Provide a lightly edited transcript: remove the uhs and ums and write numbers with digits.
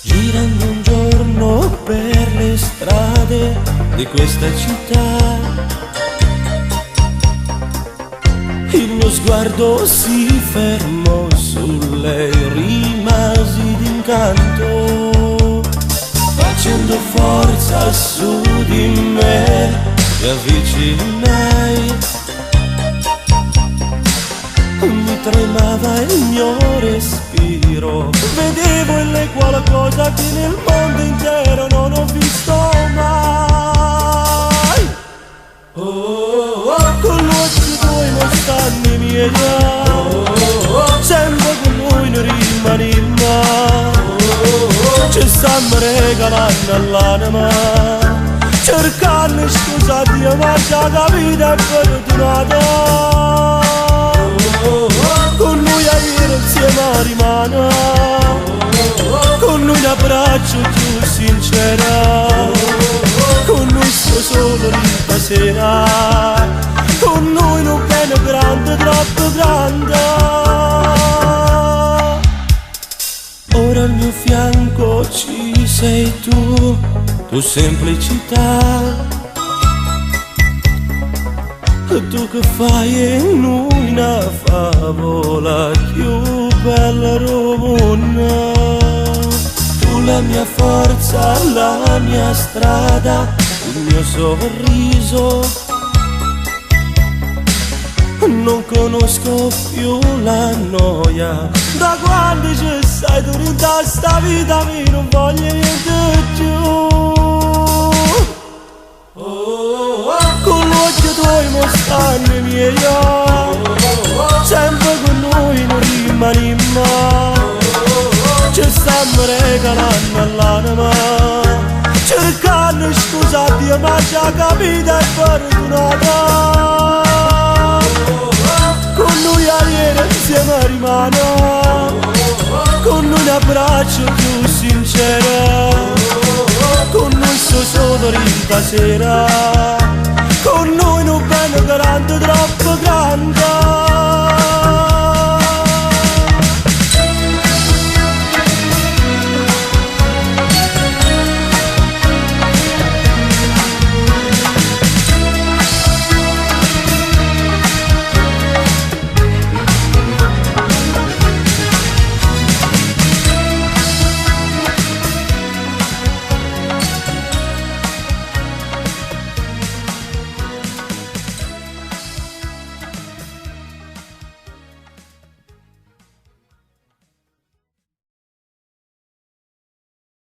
Girando un giorno per le strade di questa città, il mio sguardo si fermò su lei, rimasi d'incanto, facendo forza su di me, mi avvicinai. Mi tremava il mio respiro, vedevo in lei qualcosa che nel mondo intero non ho visto mai. Con l'occhio tuoi non stanno i miei sempre con lui ne rimanimmo, ci stiamo regalando all'anima, cercando scusa Dio ma già capita e fortunata. Con lui a ieri insieme rimane, con lui un abbraccio più sincero, con lui sto solo questa sera, con lui non bene grande, troppo grande. Ora al mio fianco ci sei tu semplicità. Tu che fai in lui una favola più bella romana, tu la mia forza, la mia strada, il mio sorriso. Non conosco più la noia, da quando ci sei tu in sta vita mia non voglio niente più. Con l'occhio tuoi mo stanno i miei occhi, sempre con noi non rimanimmo, ci stiamo regalando all'anima, cercando scusa Dio ma già capita e fortunata. Con lui a ieri insieme rimane, con lui un abbraccio più sincero, con noi sto solo rinta sera, con noi non bene grande, troppo grande.